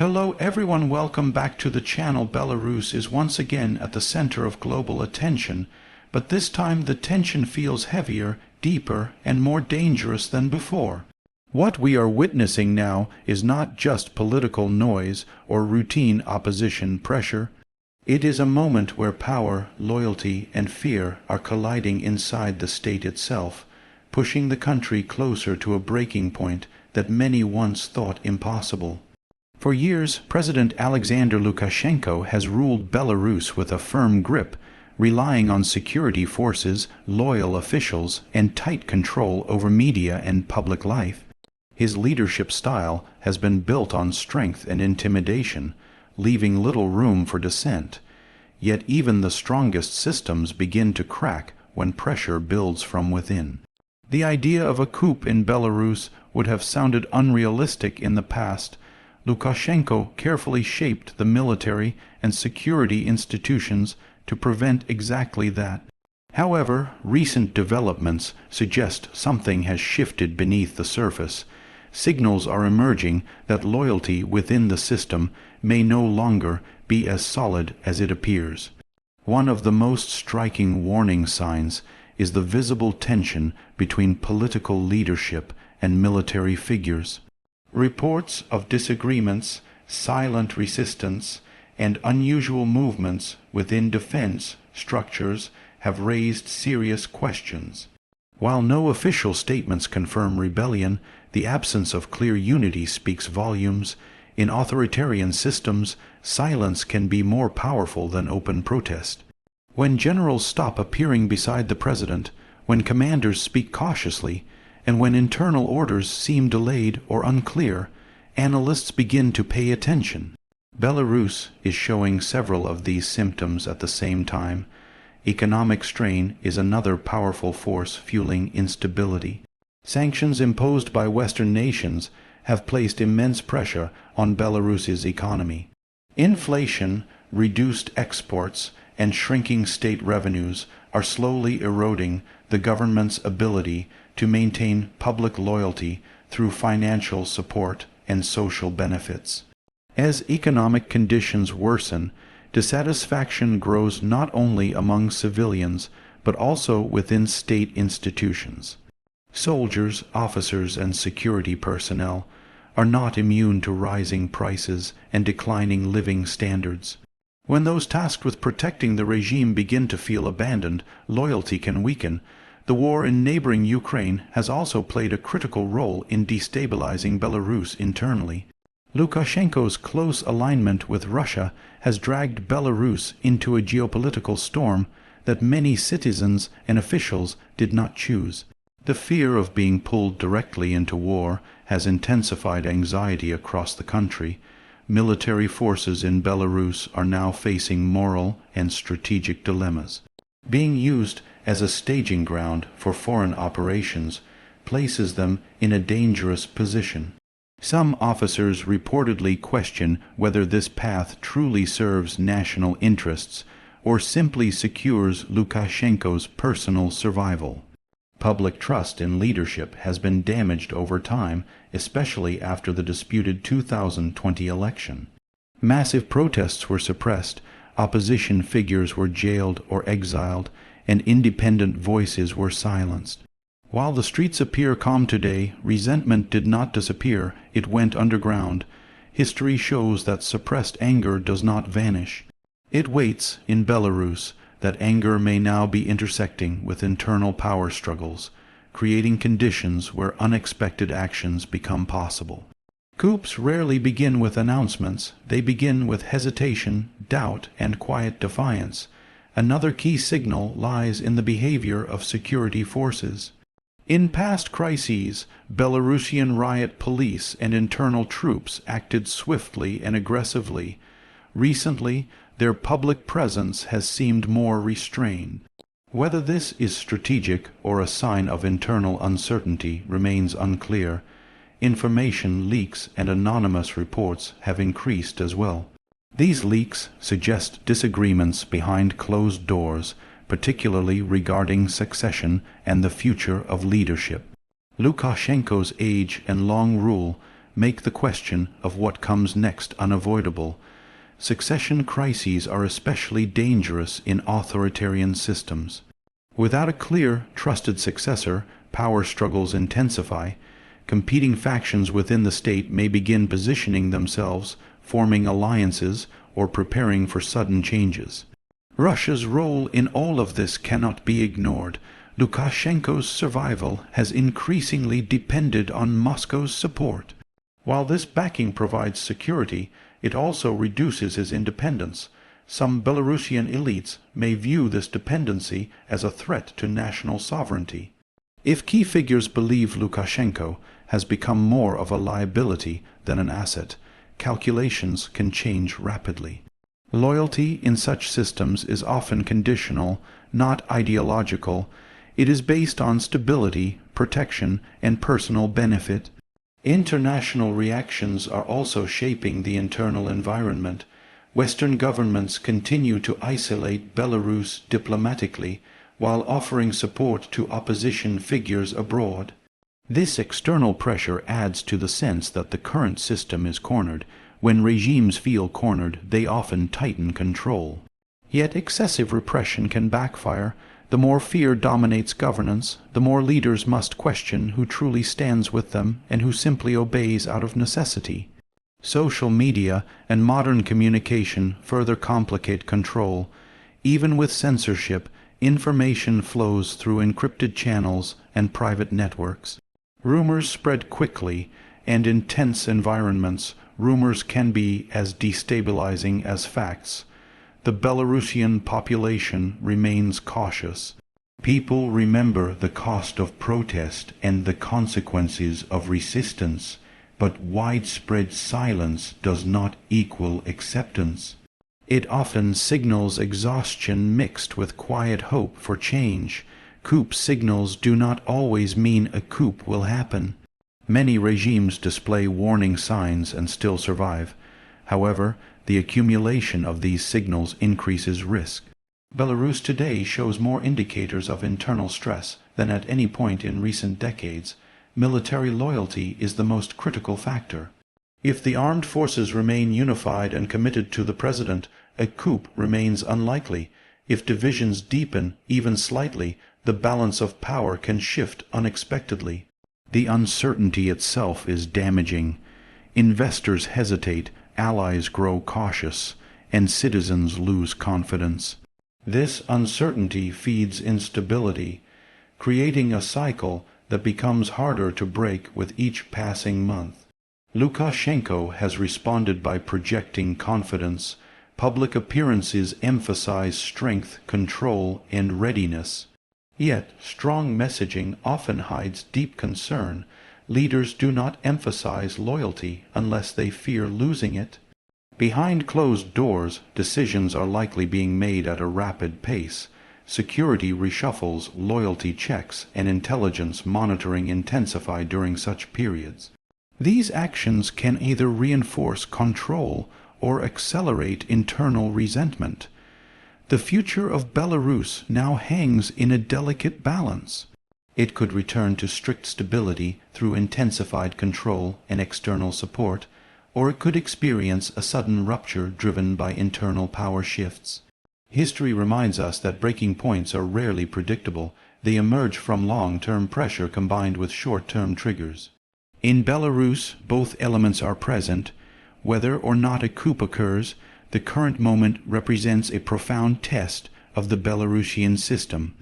Hello everyone, welcome back to the channel. Belarus is once again at the center of global attention, but this time the tension feels heavier, deeper, and more dangerous than before. What we are witnessing now is not just political noise or routine opposition pressure. It is a moment where power, loyalty, and fear are colliding inside the state itself, pushing the country closer to a breaking point that many once thought impossible. For years, President Alexander Lukashenko has ruled Belarus with a firm grip, relying on security forces, loyal officials, and tight control over media and public life. His leadership style has been built on strength and intimidation, leaving little room for dissent. Yet even the strongest systems begin to crack when pressure builds from within. The idea of a coup in Belarus would have sounded unrealistic in the past. Lukashenko carefully shaped the military and security institutions to prevent exactly that. However, recent developments suggest something has shifted beneath the surface. Signals are emerging that loyalty within the system may no longer be as solid as it appears. One of the most striking warning signs is the visible tension between political leadership and military figures. Reports of disagreements, silent resistance, and unusual movements within defense structures have raised serious questions. While no official statements confirm rebellion, the absence of clear unity speaks volumes. In authoritarian systems, silence can be more powerful than open protest. When generals stop appearing beside the president, when commanders speak cautiously, and when internal orders seem delayed or unclear, analysts begin to pay attention. Belarus is showing several of these symptoms at the same time. Economic strain is another powerful force fueling instability. Sanctions imposed by Western nations have placed immense pressure on Belarus's economy. Inflation, reduced exports, and shrinking state revenues are slowly eroding the government's ability to maintain public loyalty through financial support and social benefits. As economic conditions worsen, dissatisfaction grows not only among civilians but also within state institutions. Soldiers, officers, and security personnel are not immune to rising prices and declining living standards. When those tasked with protecting the regime begin to feel abandoned, loyalty can weaken. The war in neighboring Ukraine has also played a critical role in destabilizing Belarus internally. Lukashenko's close alignment with Russia has dragged Belarus into a geopolitical storm that many citizens and officials did not choose. The fear of being pulled directly into war has intensified anxiety across the country. Military forces in Belarus are now facing moral and strategic dilemmas. Being used as a staging ground for foreign operations places them in a dangerous position. Some officers reportedly question whether this path truly serves national interests or simply secures Lukashenko's personal survival. Public trust in leadership has been damaged over time, especially after the disputed 2020 election. Massive protests were suppressed, opposition figures were jailed or exiled, and independent voices were silenced. While the streets appear calm today, resentment did not disappear, it went underground. History shows that suppressed anger does not vanish. It waits in Belarus. That anger may now be intersecting with internal power struggles, creating conditions where unexpected actions become possible. Coups rarely begin with announcements. They begin with hesitation, doubt, and quiet defiance. Another key signal lies in the behavior of security forces. In past crises, Belarusian riot police and internal troops acted swiftly and aggressively. Recently, their public presence has seemed more restrained. Whether this is strategic or a sign of internal uncertainty remains unclear. Information leaks and anonymous reports have increased as well. These leaks suggest disagreements behind closed doors, particularly regarding succession and the future of leadership. Lukashenko's age and long rule make the question of what comes next unavoidable. Succession crises are especially dangerous in authoritarian systems. Without a clear, trusted successor, power struggles intensify. Competing factions within the state may begin positioning themselves, forming alliances, or preparing for sudden changes. Russia's role in all of this cannot be ignored. Lukashenko's survival has increasingly depended on Moscow's support. While this backing provides security, it also reduces his independence. Some Belarusian elites may view this dependency as a threat to national sovereignty. If key figures believe Lukashenko has become more of a liability than an asset, calculations can change rapidly. Loyalty in such systems is often conditional, not ideological. It is based on stability, protection, and personal benefit. International reactions are also shaping the internal environment. Western governments continue to isolate Belarus diplomatically while offering support to opposition figures abroad. This external pressure adds to the sense that the current system is cornered. When regimes feel cornered, they often tighten control. Yet excessive repression can backfire. The more fear dominates governance, the more leaders must question who truly stands with them and who simply obeys out of necessity. Social media and modern communication further complicate control. Even with censorship, information flows through encrypted channels and private networks. Rumors spread quickly, and in tense environments, rumors can be as destabilizing as facts. The Belarusian population remains cautious. People remember the cost of protest and the consequences of resistance, but widespread silence does not equal acceptance. It often signals exhaustion mixed with quiet hope for change. Coup signals do not always mean a coup will happen. Many regimes display warning signs and still survive. However, the accumulation of these signals increases risk. Belarus today shows more indicators of internal stress than at any point in recent decades. Military loyalty is the most critical factor. If the armed forces remain unified and committed to the president, a coup remains unlikely. If divisions deepen, even slightly, the balance of power can shift unexpectedly. The uncertainty itself is damaging. Investors hesitate, allies grow cautious, and citizens lose confidence. This uncertainty feeds instability, creating a cycle that becomes harder to break with each passing month. Lukashenko has responded by projecting confidence. Public appearances emphasize strength, control, and readiness. Yet, strong messaging often hides deep concern. Leaders do not emphasize loyalty unless they fear losing it. Behind closed doors, decisions are likely being made at a rapid pace. Security reshuffles, loyalty checks, and intelligence monitoring intensify during such periods. These actions can either reinforce control or accelerate internal resentment. The future of Belarus now hangs in a delicate balance. It could return to strict stability through intensified control and external support, or it could experience a sudden rupture driven by internal power shifts. History reminds us that breaking points are rarely predictable. They emerge from long-term pressure combined with short-term triggers. In Belarus, both elements are present. Whether or not a coup occurs, the current moment represents a profound test of the Belarusian system.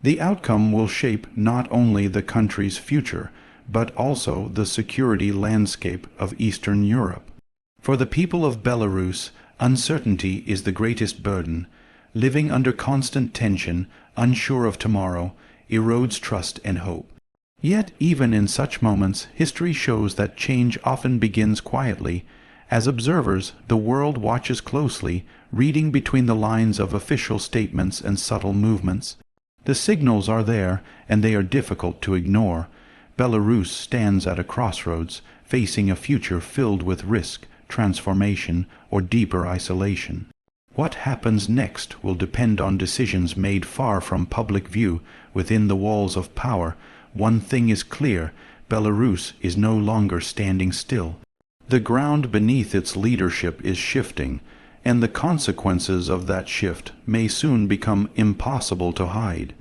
The outcome will shape not only the country's future, but also the security landscape of Eastern Europe. For the people of Belarus, uncertainty is the greatest burden. Living under constant tension, unsure of tomorrow, erodes trust and hope. Yet, even in such moments, history shows that change often begins quietly. As observers, the world watches closely, reading between the lines of official statements and subtle movements. The signals are there, and they are difficult to ignore. Belarus stands at a crossroads, facing a future filled with risk, transformation, or deeper isolation. What happens next will depend on decisions made far from public view, within the walls of power. One thing is clear: Belarus is no longer standing still. The ground beneath its leadership is shifting, and the consequences of that shift may soon become impossible to hide.